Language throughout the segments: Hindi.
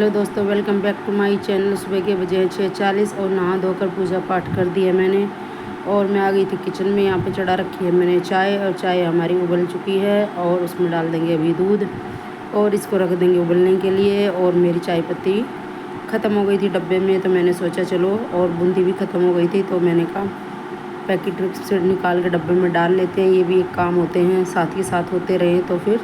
हेलो दोस्तों, welcome back to my channel. सुबह के बजे हैं 6:40 और नहा धोकर पूजा पाठ कर दिया मैंने और मैं आ गई थी किचन में। यहाँ पे चढ़ा रखी है मैंने चाय और चाय हमारी उबल चुकी है और उसमें डाल देंगे अभी दूध और इसको रख देंगे उबलने के लिए। और मेरी चाय पत्ती ख़त्म हो गई थी डब्बे में, तो मैंने सोचा चलो, और बूंदी भी ख़त्म हो गई थी, तो मैंने कहा पैकेट से निकाल के डब्बे में डाल लेते हैं। ये भी एक काम होते हैं, साथ ही साथ होते रहे तो फिर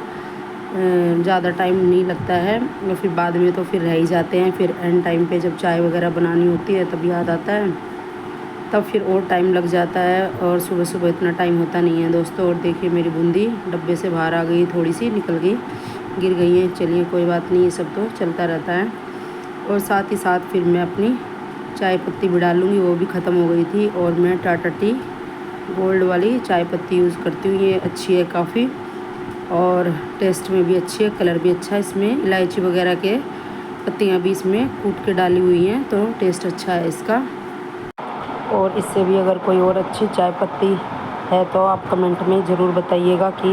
ज़्यादा टाइम नहीं लगता है और फिर बाद में तो फिर रह ही जाते हैं। फिर एंड टाइम पे जब चाय वगैरह बनानी होती है तब याद आता है, तब फिर और टाइम लग जाता है और सुबह सुबह इतना टाइम होता नहीं है दोस्तों। और देखिए मेरी बूंदी डब्बे से बाहर आ गई, थोड़ी सी निकल गई, गिर गई है। चलिए कोई बात नहीं, ये सब तो चलता रहता है। और साथ ही साथ फिर मैं अपनी चाय पत्ती भी डालूँगी, वो भी ख़त्म हो गई थी। और मैं टाटा टी गोल्ड वाली चाय पत्ती यूज़ करती हूँ, ये अच्छी है काफ़ी और टेस्ट में भी अच्छी है, कलर भी अच्छा है। इसमें इलायची वगैरह के पत्तियाँ भी इसमें कूट के डाली हुई हैं, तो टेस्ट अच्छा है इसका। और इससे भी अगर कोई और अच्छी चाय पत्ती है तो आप कमेंट में ज़रूर बताइएगा कि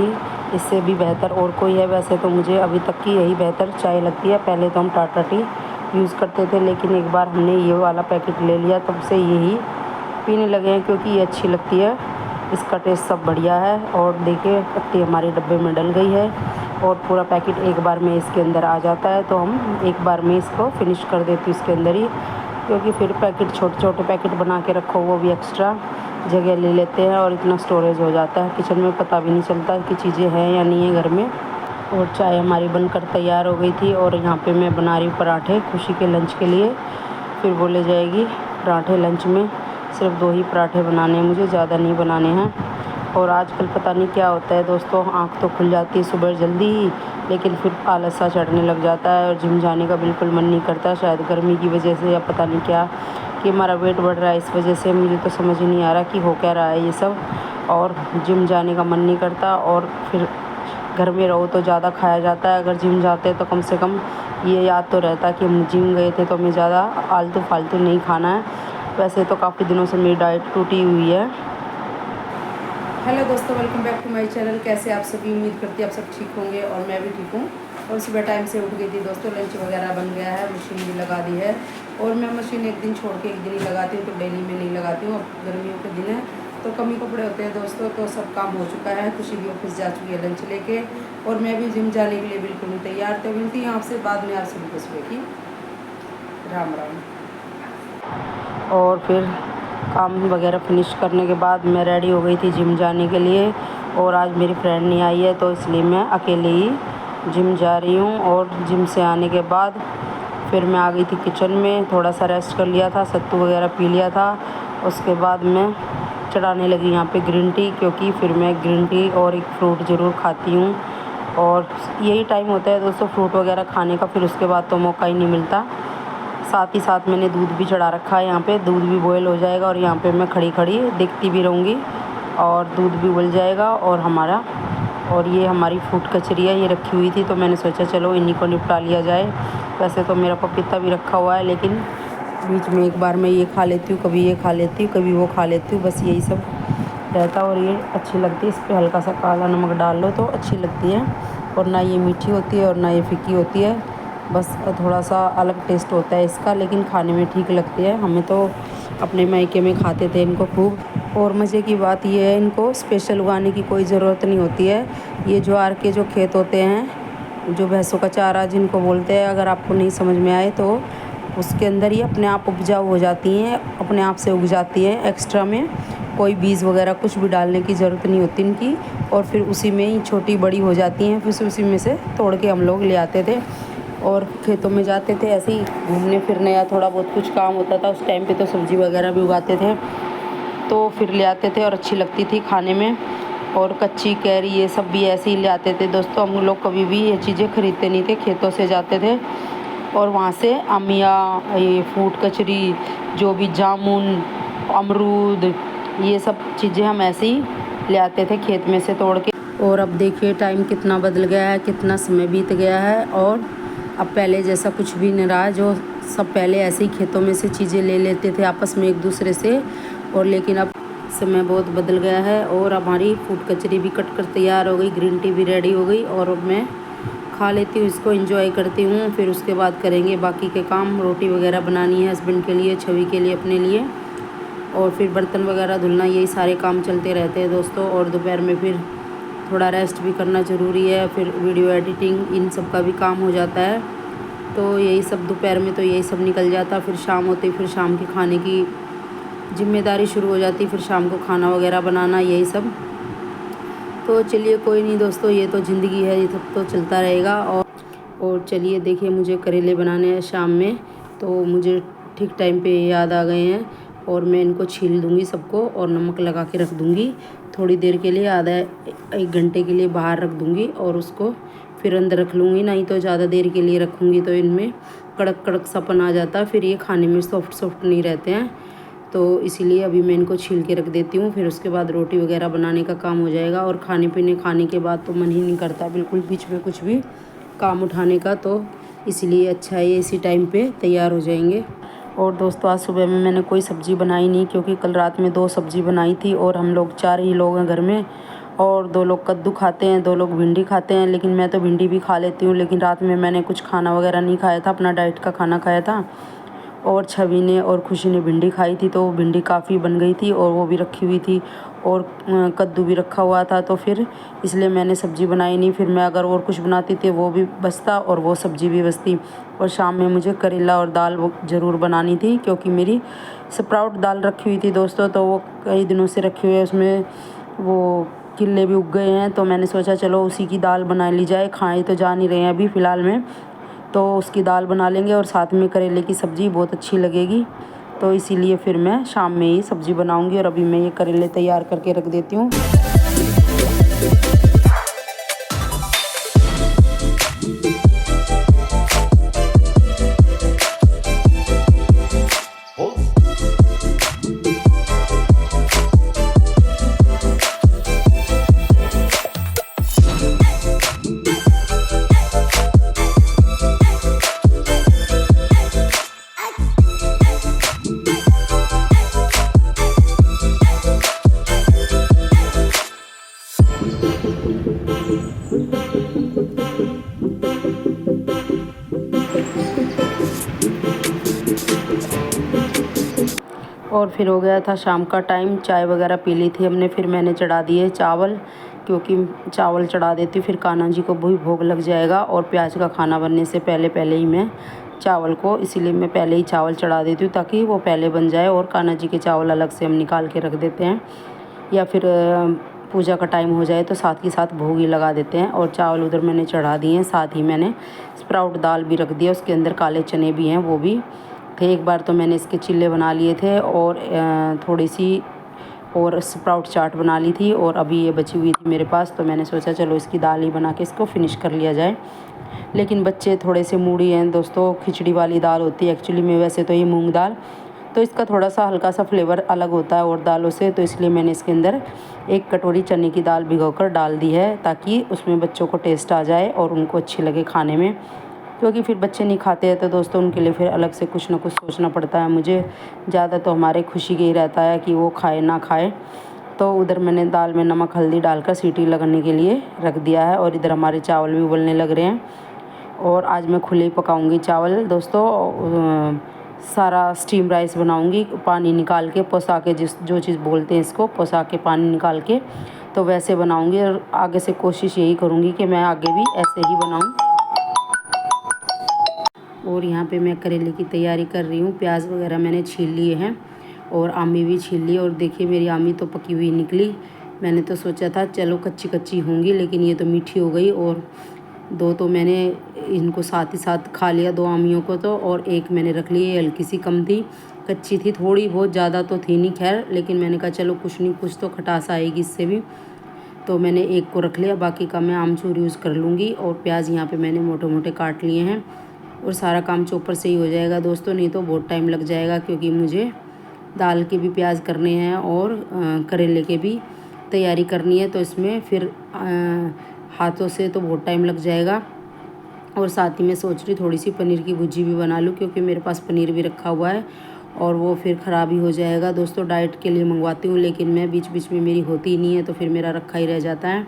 इससे भी बेहतर और कोई है। वैसे तो मुझे अभी तक की यही बेहतर चाय लगती है। पहले तो हम टाटा टी यूज़ करते थे, लेकिन एक बार हमने ये वाला पैकेट ले लिया तब से यही पीने लगे हैं, क्योंकि ये अच्छी लगती है, इसका टेस्ट सब बढ़िया है। और देखिए पत्ती हमारी डब्बे में डल गई है और पूरा पैकेट एक बार में इसके अंदर आ जाता है, तो हम एक बार में इसको फिनिश कर देती हूँ इसके अंदर ही, क्योंकि फिर पैकेट छोटे छोटे पैकेट बना के रखो, वो भी एक्स्ट्रा जगह ले लेते हैं और इतना स्टोरेज हो जाता है किचन में, पता भी नहीं चलता कि चीज़ें हैं या नहीं है घर में। और चाय हमारी बनकर तैयार हो गई थी और यहाँ पे मैं बना रही हूँ पराठे खुशी के लंच के लिए। फिर बोले जाएगी पराठे लंच में, सिर्फ 2 ही पराठे बनाने हैं मुझे, ज़्यादा नहीं बनाने हैं। और आजकल पता नहीं क्या होता है दोस्तों, आँख तो खुल जाती है सुबह जल्दी ही, लेकिन फिर आलस सा चढ़ने लग जाता है और जिम जाने का बिल्कुल मन नहीं करता। शायद गर्मी की वजह से या पता नहीं क्या कि हमारा वेट बढ़ रहा है, इस वजह से मुझे तो समझ ही नहीं आ रहा कि हो क्या रहा है ये सब। और जिम जाने का मन नहीं करता और फिर घर में रहो तो ज़्यादा खाया जाता है। अगर जिम जाते तो कम से कम ये याद तो रहता कि हम जिम गए थे तो हमें ज़्यादा आलतू फालतू नहीं खाना है। वैसे तो काफ़ी दिनों से मेरी डाइट टूटी हुई है। हेलो दोस्तों, welcome back to my channel. कैसे आप सभी, उम्मीद करती है आप सब ठीक होंगे और मैं भी ठीक हूँ। और सुबह टाइम से उठ गई थी दोस्तों, लंच वगैरह बन गया है, मशीन भी लगा दी है। और मैं मशीन एक दिन छोड़ के एक दिन ही लगाती हूँ, तो डेली में नहीं लगाती हूँ। अब गर्मियों के दिन है तो कम ही कपड़े होते हैं दोस्तों, तो सब काम हो चुका है। खुशी भी ऑफिस जा चुकी है लंच लेके और मैं भी जिम जाने के लिए बिल्कुल नहीं तैयार। तो मिलती हूँ आपसे बाद में, आप सभी को सुबह की राम राम। और फिर काम वगैरह फिनिश करने के बाद मैं रेडी हो गई थी जिम जाने के लिए। और आज मेरी फ्रेंड नहीं आई है, तो इसलिए मैं अकेले ही जिम जा रही हूँ। और जिम से आने के बाद फिर मैं आ गई थी किचन में, थोड़ा सा रेस्ट कर लिया था, सत्तू वगैरह पी लिया था। उसके बाद मैं चढ़ाने लगी यहाँ पे ग्रीन टी, क्योंकि फिर मैं ग्रीन टी और एक फ्रूट ज़रूर खाती हूँ। और यही टाइम होता है दोस्तों फ्रूट वगैरह खाने का, फिर उसके बाद तो मौका ही नहीं मिलता। साथ ही साथ मैंने दूध भी चढ़ा रखा है, यहाँ पे दूध भी बॉयल हो जाएगा और यहाँ पे मैं खड़ी खड़ी देखती भी रहूँगी और दूध भी उबल जाएगा। और ये हमारी फ्रूट कचरी है, ये रखी हुई थी, तो मैंने सोचा चलो इन्हीं को निपटा लिया जाए। वैसे तो मेरा पपीता भी रखा हुआ है, लेकिन बीच में एक बार मैं ये खा लेती हूँ, कभी ये खा लेती हूँ, कभी वो खा लेती हूँ, बस यही सब रहता। और ये अच्छी लगती है, इस पर हल्का सा काला नमक डाल लो तो अच्छी लगती है। और ना ये मीठी होती है और ना ये फीकी होती है, बस थोड़ा सा अलग टेस्ट होता है इसका, लेकिन खाने में ठीक लगती है। हमें तो अपने मायके में खाते थे इनको खूब। और मज़े की बात ये है, इनको स्पेशल उगाने की कोई ज़रूरत नहीं होती है। ये ज्वार के जो खेत होते हैं, जो भैंसों का चारा जिनको बोलते हैं, अगर आपको नहीं समझ में आए तो उसके अंदर ही अपने आप उपजाऊ हो जाती हैं, अपने आप से उग जाती हैं। एक्स्ट्रा में कोई बीज वगैरह कुछ भी डालने की ज़रूरत नहीं होती इनकी, और फिर उसी में ही छोटी बड़ी हो जाती हैं। फिर उसी में से तोड़ के हम लोग ले आते थे और खेतों में जाते थे ऐसे ही घूमने फिरने, या थोड़ा बहुत कुछ काम होता था उस टाइम पे तो सब्ज़ी वगैरह भी उगाते थे, तो फिर ले आते थे और अच्छी लगती थी खाने में। और कच्ची कैरी ये सब भी ऐसे ही ले आते थे दोस्तों। हम लोग कभी भी ये चीज़ें खरीदते नहीं थे, खेतों से जाते थे और वहाँ से अमिया, ये फ्रूट कचरी, जो भी जामुन, अमरूद, ये सब चीज़ें हम ऐसे ही ले आते थे खेत में से तोड़ के। और अब देखिए टाइम कितना बदल गया है, कितना समय बीत गया है और अब पहले जैसा कुछ भी नहीं रहा। जो सब पहले ऐसे ही खेतों में से चीज़ें ले लेते थे आपस में एक दूसरे से, और लेकिन अब समय बहुत बदल गया है। और हमारी फ्रूट कचरी भी कट कर तैयार हो गई, ग्रीन टी भी रेडी हो गई और अब मैं खा लेती हूँ, इसको एंजॉय करती हूँ। फिर उसके बाद करेंगे बाकी के काम। रोटी वगैरह बनानी है हस्बैंड के लिए, छवि के लिए, अपने लिए, और फिर बर्तन वगैरह धुलना, यही सारे काम चलते रहते हैं दोस्तों। और दोपहर में फिर थोड़ा रेस्ट भी करना ज़रूरी है, फिर वीडियो एडिटिंग, इन सब का भी काम हो जाता है। तो यही सब दोपहर में तो यही सब निकल जाता। फिर शाम होती, फिर शाम के खाने की जिम्मेदारी शुरू हो जाती, फिर शाम को खाना वगैरह बनाना, यही सब। तो चलिए कोई नहीं दोस्तों, ये तो ज़िंदगी है, ये सब तो चलता रहेगा। और चलिए देखिए, मुझे करेले बनाने हैं शाम में, तो मुझे ठीक टाइम पे याद आ गए हैं। और मैं इनको छील दूँगी सबको और नमक लगा के रख दूँगी थोड़ी देर के लिए, आधा 1 घंटे के लिए बाहर रख दूँगी और उसको फिर अंदर रख लूँगी। नहीं तो ज़्यादा देर के लिए रखूँगी तो इनमें कड़क कड़क सापन आ जाता है, फिर ये खाने में सॉफ्ट सॉफ्ट नहीं रहते हैं। तो इसीलिए अभी मैं इनको छील के रख देती हूँ, फिर उसके बाद रोटी वगैरह बनाने का काम हो जाएगा। और खाने के बाद तो मन ही नहीं करता बिल्कुल बीच में कुछ भी काम उठाने का, तो इसलिए अच्छा है ये इसी टाइम पे तैयार हो जाएंगे। और दोस्तों आज सुबह में मैंने कोई सब्ज़ी बनाई नहीं, क्योंकि कल रात में 2 सब्ज़ी बनाई थी और हम लोग 4 ही लोग हैं घर में। और 2 लोग कद्दू खाते हैं, 2 लोग भिंडी खाते हैं, लेकिन मैं तो भिंडी भी खा लेती हूँ। लेकिन रात में मैंने कुछ खाना वगैरह नहीं खाया था, अपना डाइट का खाना खाया था। और छवि ने और खुशी ने भिंडी खाई थी, तो भिंडी काफ़ी बन गई थी और वो भी रखी हुई थी, और कद्दू भी रखा हुआ था। तो फिर इसलिए मैंने सब्ज़ी बनाई नहीं। फिर मैं अगर और कुछ बनाती थी वो भी बचता और वो सब्ज़ी भी बचती। और शाम में मुझे करेला और दाल वो ज़रूर बनानी थी, क्योंकि मेरी स्प्राउट दाल रखी हुई थी दोस्तों, तो वो कई दिनों से रखी हुई है, उसमें वो किल्ले भी उग गए हैं। तो मैंने सोचा चलो उसी की दाल बना ली जाए, खाए तो जा नहीं रहे हैं अभी फ़िलहाल में, तो उसकी दाल बना लेंगे और साथ में करेले की सब्ज़ी बहुत अच्छी लगेगी। तो इसीलिए फिर मैं शाम में ही सब्ज़ी बनाऊंगी। और अभी मैं ये करेले तैयार करके रख देती हूँ। और फिर हो गया था शाम का टाइम, चाय वगैरह पी ली थी हमने। फिर मैंने चढ़ा दिए चावल, क्योंकि चावल चढ़ा देती फिर कान्हा जी को भी भोग लग जाएगा। और प्याज का खाना बनने से पहले ही मैं चावल को, इसीलिए मैं पहले ही चावल चढ़ा देती हूँ, ताकि वो पहले बन जाए। और कान्हा जी के चावल अलग से हम निकाल के रख देते हैं, या फिर पूजा का टाइम हो जाए तो साथ ही साथ भोग ही लगा देते हैं। और चावल उधर मैंने चढ़ा दिए हैं, साथ ही मैंने स्प्राउट दाल भी रख दिया, उसके अंदर काले चने भी हैं, वो भी थे। एक बार तो मैंने इसके चिल्ले बना लिए थे, और थोड़ी सी और स्प्राउट चाट बना ली थी, और अभी ये बची हुई थी मेरे पास, तो मैंने सोचा चलो इसकी दाल ही बना के इसको फिनिश कर लिया जाए। लेकिन बच्चे थोड़े से मूडी हैं दोस्तों, खिचड़ी वाली दाल होती है एक्चुअली में, वैसे तो ये मूंग दाल, तो इसका थोड़ा सा हल्का सा फ्लेवर अलग होता है और दालों से, तो इसलिए मैंने इसके अंदर 1 कटोरी चने की दाल भिगोकर डाल दी है, ताकि उसमें बच्चों को टेस्ट आ जाए और उनको अच्छी लगे खाने में। क्योंकि फिर बच्चे नहीं खाते हैं तो दोस्तों उनके लिए फिर अलग से कुछ ना कुछ सोचना पड़ता है मुझे। ज़्यादा तो हमारे खुशी के ही रहता है कि वो खाए ना खाए। तो उधर मैंने दाल में नमक हल्दी डालकर सीटी लगाने के लिए रख दिया है, और इधर हमारे चावल भी उबलने लग रहे हैं। और आज मैं खुले ही पकाऊंगी चावल दोस्तों, सारा स्टीम राइस बनाऊंगी, पानी निकाल के पोसा के, जो चीज़ बोलते हैं इसको पोसा के, पानी निकाल के, तो वैसे बनाऊंगी। और आगे से कोशिश यही करूंगी कि मैं आगे भी ऐसे ही बनाऊं। और यहाँ पे मैं करेले की तैयारी कर रही हूँ। प्याज वगैरह मैंने छील लिए हैं और आमी भी छील ली, और देखिए मेरी आमी तो पकी हुई निकली। मैंने तो सोचा था चलो कच्ची कच्ची होंगी, लेकिन ये तो मीठी हो गई। और 2 तो मैंने इनको साथ ही साथ खा लिया, 2 आमियों को तो, और 1 मैंने रख ली, हल्की सी कम थी, कच्ची थी थोड़ी बहुत, ज़्यादा तो थी नहीं खैर, लेकिन मैंने कहा चलो कुछ नहीं, कुछ तो खटास आएगी इससे भी, तो मैंने 1 को रख लिया, बाकी का मैं आमचूर यूज़ कर लूँगी। और प्याज यहाँ पे मैंने मोटे मोटे काट लिए हैं, और सारा काम चॉपर से ही हो जाएगा दोस्तों, नहीं तो बहुत टाइम लग जाएगा, क्योंकि मुझे दाल के भी प्याज करने हैं और करेले के भी तैयारी करनी है, तो इसमें फिर हाथों से तो बहुत टाइम लग जाएगा। और साथ ही मैं सोच रही थोड़ी सी पनीर की भुर्जी भी बना लूँ, क्योंकि मेरे पास पनीर भी रखा हुआ है, और वो फिर ख़राब ही हो जाएगा दोस्तों। डाइट के लिए मंगवाती हूँ, लेकिन मैं बीच बीच में मेरी होती ही नहीं है, तो फिर मेरा रखा ही रह जाता है।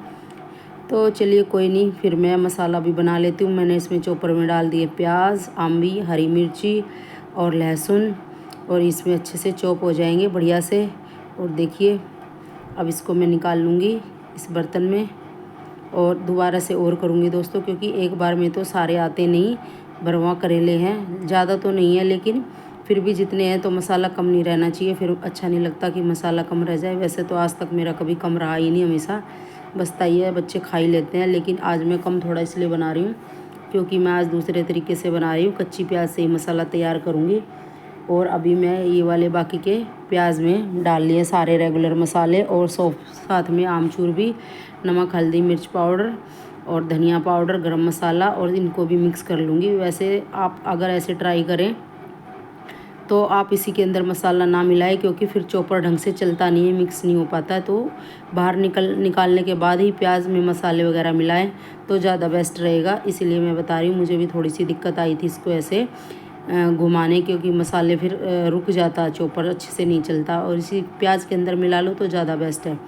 तो चलिए कोई नहीं, फिर मैं मसाला भी बना लेती हूँ। मैंने इसमें चॉपर में डाल दिए प्याज, आम्बी, हरी मिर्ची और लहसुन, और इसमें अच्छे से चॉप हो जाएंगे बढ़िया से। और देखिए अब इसको मैं निकाल लूँगी इस बर्तन में, और दोबारा से और करूँगी दोस्तों, क्योंकि एक बार में तो सारे आते नहीं। भरवा करेले हैं, ज़्यादा तो नहीं है, लेकिन फिर भी जितने हैं तो मसाला कम नहीं रहना चाहिए, फिर अच्छा नहीं लगता कि मसाला कम रह जाए। वैसे तो आज तक मेरा कभी कम रहा ही नहीं, हमेशा बचता ही है, बच्चे खा ही लेते हैं। लेकिन आज मैं कम थोड़ा इसलिए बना रही हूँ क्योंकि मैं आज दूसरे तरीके से बना रही हूँ, कच्ची प्याज से ही मसाला तैयार करूँगी। और अभी मैं ये वाले बाकी के प्याज में डाल लिए सारे रेगुलर मसाले, और साथ में आमचूर भी, नमक, हल्दी, मिर्च पाउडर और धनिया पाउडर, गरम मसाला, और इनको भी मिक्स कर लूँगी। वैसे आप अगर ऐसे ट्राई करें तो आप इसी के अंदर मसाला ना मिलाएं, क्योंकि फिर चॉपर ढंग से चलता नहीं है, मिक्स नहीं हो पाता है। तो बाहर निकालने के बाद ही प्याज में मसाले वगैरह मिलाएं तो ज़्यादा बेस्ट रहेगा। इसीलिए मैं बता रही हूँ, मुझे भी थोड़ी सी दिक्कत आई थी इसको ऐसे घुमाने, क्योंकि मसाले फिर रुक जाता, चॉपर अच्छे से नहीं चलता, और इसी प्याज के अंदर मिला लो तो ज़्यादा बेस्ट है।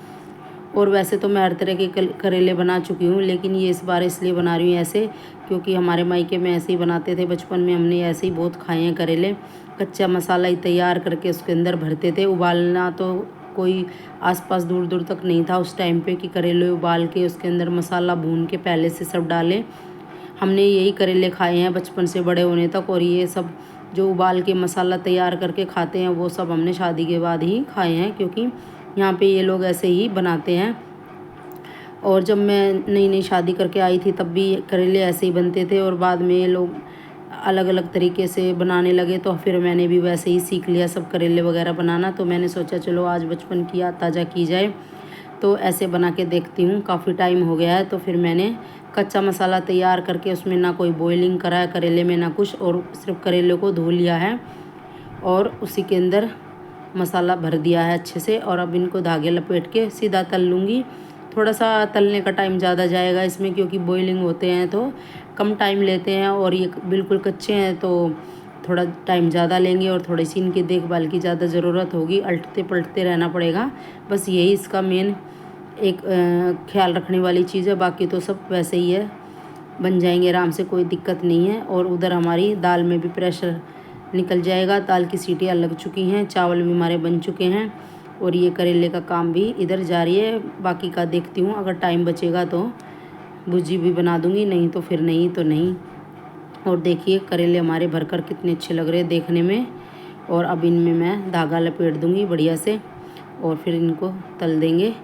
और वैसे तो मैं हर तरह के करेले बना चुकी हूँ, लेकिन ये इस बार इसलिए बना रही हूँ ऐसे, क्योंकि हमारे मायके में ऐसे ही बनाते थे बचपन में, हमने ऐसे ही बहुत खाए हैं करेले। कच्चा मसाला ही तैयार करके उसके अंदर भरते थे। उबालना तो कोई आसपास दूर दूर तक नहीं था उस टाइम पे कि करेले उबाल के उसके अंदर मसाला भून के पहले से सब डालें। हमने यही करेले खाए हैं बचपन से बड़े होने तक, और ये सब जो उबाल के मसाला तैयार करके खाते हैं वो सब हमने शादी के बाद ही खाए हैं, क्योंकि यहाँ पे ये लोग ऐसे ही बनाते हैं। और जब मैं नई नई शादी करके आई थी तब भी करेले ऐसे ही बनते थे, और बाद में ये लोग अलग अलग तरीके से बनाने लगे, तो फिर मैंने भी वैसे ही सीख लिया सब करेले वगैरह बनाना। तो मैंने सोचा चलो आज बचपन की याद ताज़ा की जाए, तो ऐसे बना के देखती हूँ। काफ़ी टाइम हो गया है, तो फिर मैंने कच्चा मसाला तैयार करके उसमें ना कोई बॉइलिंग करा है करेले में ना कुछ, और सिर्फ करेले को धो लिया है और उसी के अंदर मसाला भर दिया है अच्छे से। और अब इनको धागे लपेट के सीधा तल लूँगी। थोड़ा सा तलने का टाइम ज़्यादा जाएगा इसमें, क्योंकि बॉइलिंग होते हैं तो कम टाइम लेते हैं, और ये बिल्कुल कच्चे हैं तो थोड़ा टाइम ज़्यादा लेंगे, और थोड़ी सी इनकी देखभाल की ज़्यादा ज़रूरत होगी, अलटते पलटते रहना पड़ेगा। बस यही इसका मेन एक ख्याल रखने वाली चीज़ है, बाकी तो सब वैसे ही है, बन जाएंगे आराम से, कोई दिक्कत नहीं है। और उधर हमारी दाल में भी प्रेशर निकल जाएगा, दाल की सीटियाँ लग चुकी हैं, चावल भी हमारे बन चुके हैं, और ये करेले का काम भी इधर जारी है। बाकी का देखती हूँ, अगर टाइम बचेगा तो भुजी भी बना दूँगी, नहीं तो फिर नहीं तो नहीं। और देखिए करेले हमारे भरकर कितने अच्छे लग रहे हैं देखने में। और अब इनमें मैं धागा लपेट दूँगी बढ़िया से, और फिर इनको तल देंगे।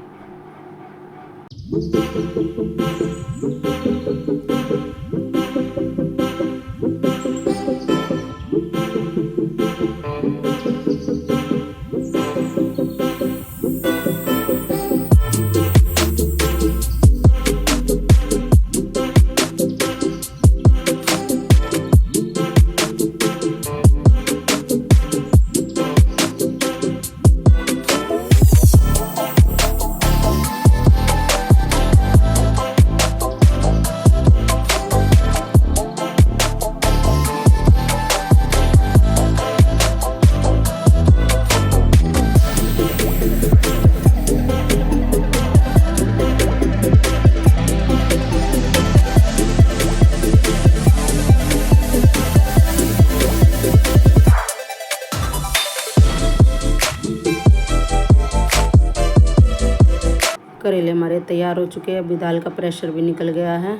करेले हमारे तैयार हो चुके हैं। अभी दाल का प्रेशर भी निकल गया है,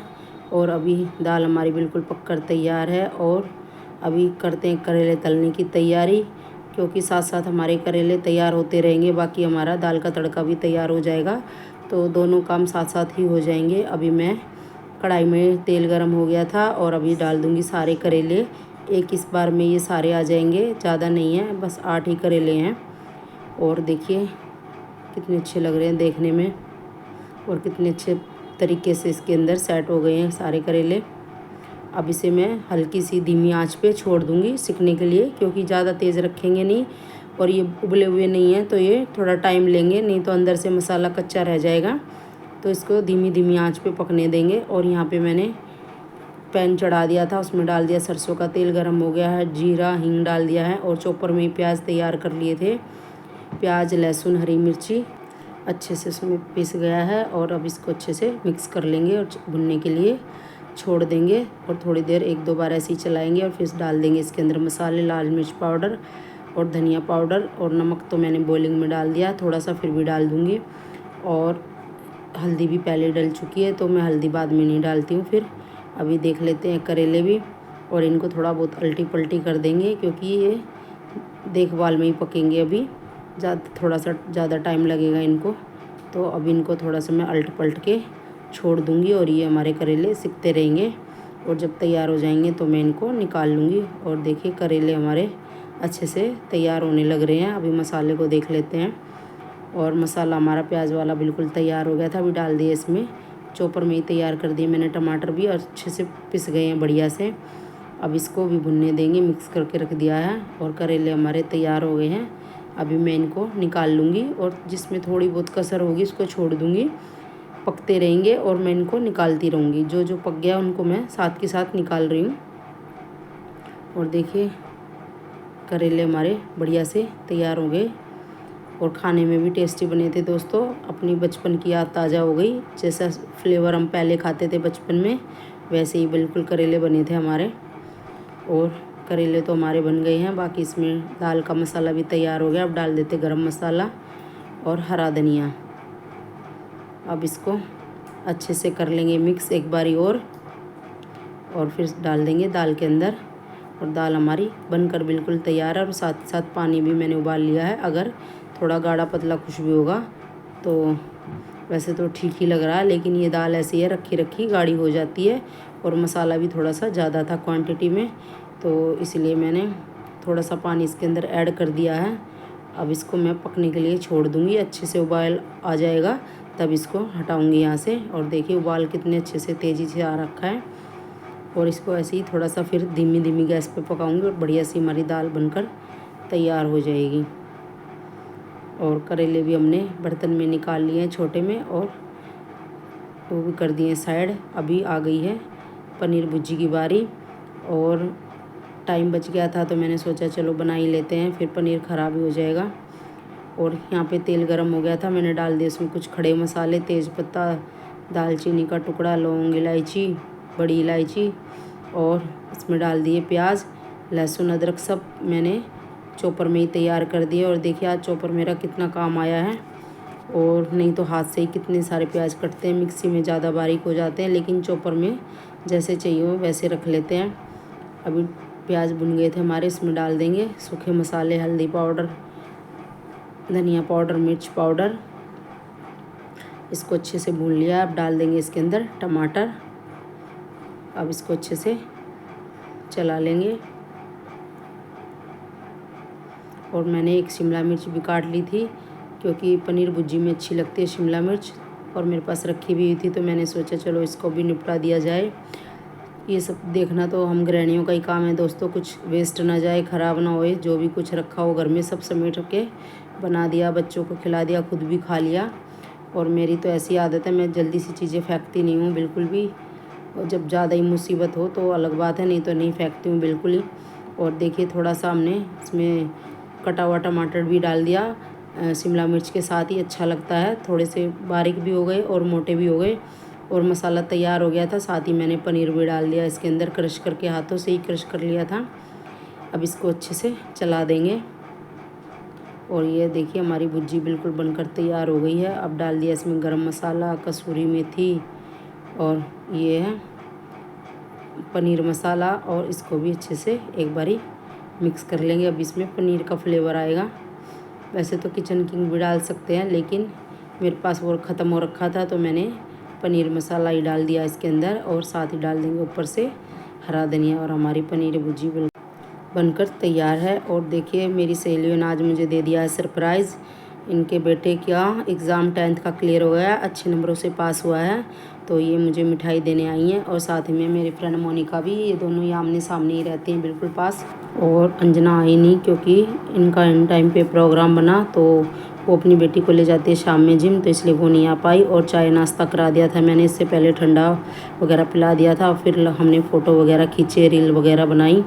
और अभी दाल हमारी बिल्कुल पककर तैयार है। और अभी करते हैं करेले तलने की तैयारी, क्योंकि साथ साथ हमारे करेले तैयार होते रहेंगे, बाकी हमारा दाल का तड़का भी तैयार हो जाएगा, तो दोनों काम साथ साथ ही हो जाएंगे। अभी मैं कढ़ाई में तेल गरम हो गया था, और अभी डाल दूँगी सारे करेले। एक इस बार में ये सारे आ जाएंगे, ज़्यादा नहीं है, बस 8 ही करेले हैं। और देखिए कितने अच्छे लग रहे हैं देखने में, और कितने अच्छे तरीके से इसके अंदर सेट हो गए हैं सारे करेले। अब इसे मैं हल्की सी धीमी आंच पे छोड़ दूंगी सिकने के लिए, क्योंकि ज़्यादा तेज़ रखेंगे नहीं, और ये उबले हुए नहीं हैं तो ये थोड़ा टाइम लेंगे, नहीं तो अंदर से मसाला कच्चा रह जाएगा। तो इसको धीमी धीमी आंच पे पकने देंगे। और यहाँ पे मैंने पैन चढ़ा दिया था, उसमें डाल दिया सरसों का तेल, गरम हो गया है, जीरा हींग डाल दिया है, और चॉपर में प्याज तैयार कर लिए थे, प्याज, लहसुन, हरी मिर्ची, अच्छे से इसमें पिस गया है। और अब इसको अच्छे से मिक्स कर लेंगे और भुनने के लिए छोड़ देंगे और थोड़ी देर 1-2 बार ऐसे ही चलाएंगे और फिर डाल देंगे इसके अंदर मसाले, लाल मिर्च पाउडर और धनिया पाउडर और नमक तो मैंने बॉइलिंग में डाल दिया, थोड़ा सा फिर भी डाल दूँगी। और हल्दी भी पहले डल चुकी है तो मैं हल्दी बाद में नहीं डालती हूँ। फिर अभी देख लेते हैं करेले भी, और इनको थोड़ा बहुत अल्टी पल्टी कर देंगे क्योंकि ये देखभाल में ही पकेंगे। अभी थोड़ा सा ज़्यादा टाइम लगेगा इनको, तो अभी इनको थोड़ा सा मैं अल्ट पलट के छोड़ दूँगी और ये हमारे करेले सिकते रहेंगे। और जब तैयार हो जाएंगे तो मैं इनको निकाल लूँगी। और देखिए करेले हमारे अच्छे से तैयार होने लग रहे हैं। अभी मसाले को देख लेते हैं। और मसाला हमारा प्याज वाला बिल्कुल तैयार हो गया था, अभी डाल दिए इसमें, चॉपर में ही तैयार कर दिए मैंने। टमाटर भी अच्छे से पिस गए हैं बढ़िया से। अब इसको भी भुनने देंगे, मिक्स करके रख दिया है और करेले हमारे तैयार हो गए हैं। अभी मैं इनको निकाल लूँगी और जिसमें थोड़ी बहुत कसर होगी उसको छोड़ दूँगी, पकते रहेंगे और मैं इनको निकालती रहूँगी। जो जो पक गया उनको मैं साथ के साथ निकाल रही हूँ। और देखिए करेले हमारे बढ़िया से तैयार हो गए और खाने में भी टेस्टी बने थे दोस्तों। अपनी बचपन की याद ताज़ा हो गई, जैसा फ्लेवर हम पहले खाते थे बचपन में वैसे ही बिल्कुल करेले बने थे हमारे। और करेले तो हमारे बन गए हैं। बाकी इसमें दाल का मसाला भी तैयार हो गया। अब डाल देते गरम मसाला और हरा धनिया। अब इसको अच्छे से कर लेंगे मिक्स एक बारी और फिर डाल देंगे दाल के अंदर। और दाल हमारी बनकर बिल्कुल तैयार है और साथ साथ पानी भी मैंने उबाल लिया है। अगर थोड़ा गाढ़ा पतला कुछ भी होगा तो वैसे तो ठीक ही लग रहा है, लेकिन ये दाल ऐसी है रखी रखी गाढ़ी हो जाती है। और मसाला भी थोड़ा सा ज़्यादा था क्वांटिटी में, तो इसलिए मैंने थोड़ा सा पानी इसके अंदर ऐड कर दिया है। अब इसको मैं पकने के लिए छोड़ दूँगी, अच्छे से उबाल आ जाएगा तब इसको हटाऊँगी यहाँ से। और देखिए उबाल कितने अच्छे से तेज़ी से आ रखा है। और इसको ऐसे ही थोड़ा सा फिर धीमी धीमी गैस पे पकाऊंगी और बढ़िया सी हमारी दाल बनकर तैयार हो जाएगी। और करेले भी हमने बर्तन में निकाल लिए हैं छोटे में और वो भी कर दिए साइड। अभी आ गई है पनीर भुर्जी की बारी और टाइम बच गया था तो मैंने सोचा चलो बना ही लेते हैं, फिर पनीर ख़राब ही हो जाएगा। और यहाँ पे तेल गरम हो गया था, मैंने डाल दिया इसमें कुछ खड़े मसाले, तेज़पत्ता, दालचीनी का टुकड़ा, लौंग, इलायची, बड़ी इलायची और इसमें डाल दिए प्याज, लहसुन, अदरक सब मैंने चॉपर में ही तैयार कर दिए। और देखिए आज चॉपर मेरा कितना काम आया है, और नहीं तो हाथ से ही कितने सारे प्याज कटते हैं, मिक्सी में ज़्यादा बारीक हो जाते हैं, लेकिन चॉपर में जैसे चाहिए हो वैसे रख लेते हैं। अभी प्याज भुन गए थे हमारे, इसमें डाल देंगे सूखे मसाले, हल्दी पाउडर, धनिया पाउडर, मिर्च पाउडर। इसको अच्छे से भून लिया। अब डाल देंगे इसके अंदर टमाटर। अब इसको अच्छे से चला लेंगे। और मैंने एक शिमला मिर्च भी काट ली थी क्योंकि पनीर भुर्जी में अच्छी लगती है शिमला मिर्च, और मेरे पास रखी भी हुई थी तो मैंने सोचा चलो इसको भी निपटा दिया जाए। ये सब देखना तो हम गृहिणियों का ही काम है दोस्तों, कुछ वेस्ट ना जाए, ख़राब ना होए। जो भी कुछ रखा हो घर में सब समेट के बना दिया, बच्चों को खिला दिया, खुद भी खा लिया। और मेरी तो ऐसी आदत है, मैं जल्दी सी चीज़ें फेंकती नहीं हूँ बिल्कुल भी। और जब ज़्यादा ही मुसीबत हो तो अलग बात है, नहीं तो नहीं फेंकती हूँ बिल्कुल ही। और देखिए थोड़ा सा हमने इसमें कटा हुआ टमाटर भी डाल दिया शिमला मिर्च के साथ ही, अच्छा लगता है। थोड़े से बारीक भी हो गए और मोटे भी हो गए। और मसाला तैयार हो गया था, साथ ही मैंने पनीर भी डाल दिया इसके अंदर, क्रश करके हाथों से ही क्रश कर लिया था। अब इसको अच्छे से चला देंगे। और ये देखिए हमारी भुर्जी बिल्कुल बनकर तैयार हो गई है। अब डाल दिया इसमें गरम मसाला, कसूरी मेथी और ये है पनीर मसाला, और इसको भी अच्छे से एक बारी मिक्स कर लेंगे। अब इसमें पनीर का फ्लेवर आएगा। वैसे तो किचन किंग भी डाल सकते हैं, लेकिन मेरे पास वो ख़त्म हो रखा था तो मैंने पनीर मसाला ही डाल दिया इसके अंदर। और साथ ही डाल देंगे ऊपर से हरा धनिया। और हमारी पनीर भुर्जी बनकर तैयार है। और देखिए मेरी सहेलियों ने आज मुझे दे दिया है सरप्राइज़। इनके बेटे का एग्ज़ाम 10th का क्लियर हो गया, अच्छे नंबरों से पास हुआ है, तो ये मुझे मिठाई देने आई हैं। और साथ में मेरी फ्रेंड मोनिका भी, ये दोनों ही आमने सामने ही रहते हैं बिल्कुल पास। और अंजना आई नहीं क्योंकि इनका इन टाइम पे प्रोग्राम बना, तो वो अपनी बेटी को ले जाती है शाम में जिम, तो इसलिए वो नहीं आ पाई। और चाय नाश्ता करा दिया था मैंने, इससे पहले ठंडा वगैरह पिला दिया था। फिर हमने फ़ोटो वगैरह खींचे, रील वगैरह बनाई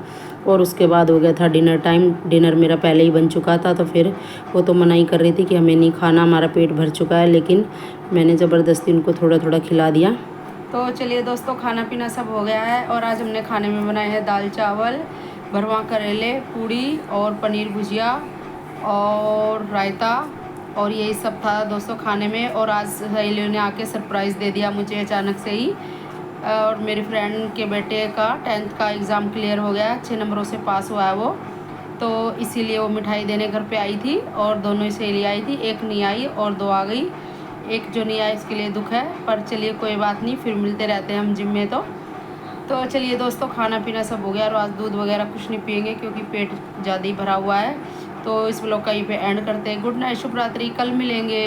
और उसके बाद हो गया था डिनर टाइम। डिनर मेरा पहले ही बन चुका था, तो फिर वो तो मना ही कर रही थी कि हमें नहीं खाना, हमारा पेट भर चुका है, लेकिन मैंने ज़बरदस्ती उनको थोड़ा थोड़ा खिला दिया। तो चलिए दोस्तों, खाना पीना सब हो गया है और आज हमने खाने में बनाए हैं दाल चावल, भरवा करेले, पूड़ी और पनीर भुजिया और रायता, और यही सब था दोस्तों खाने में। और आज सहेलियों ने आके सरप्राइज़ दे दिया मुझे अचानक से ही। और मेरी फ्रेंड के बेटे का 10th का एग्ज़ाम क्लियर हो गया, 6 नंबरों से पास हुआ है वो, तो इसीलिए वो मिठाई देने घर पे आई थी। और दोनों ही सहेली आई थी, एक नहीं आई और 2 आ गई। एक जो नहीं आई इसके लिए दुख है, पर चलिए कोई बात नहीं, फिर मिलते रहते हैं हम जिम में। तो चलिए दोस्तों, खाना पीना सब हो गया और आज दूध वगैरह कुछ नहीं पियेंगे क्योंकि पेट ज़्यादा ही भरा हुआ है। तो इस ब्लॉग का यहीं पे एंड करते हैं। गुड नाइट, शुभ रात्रि, कल मिलेंगे।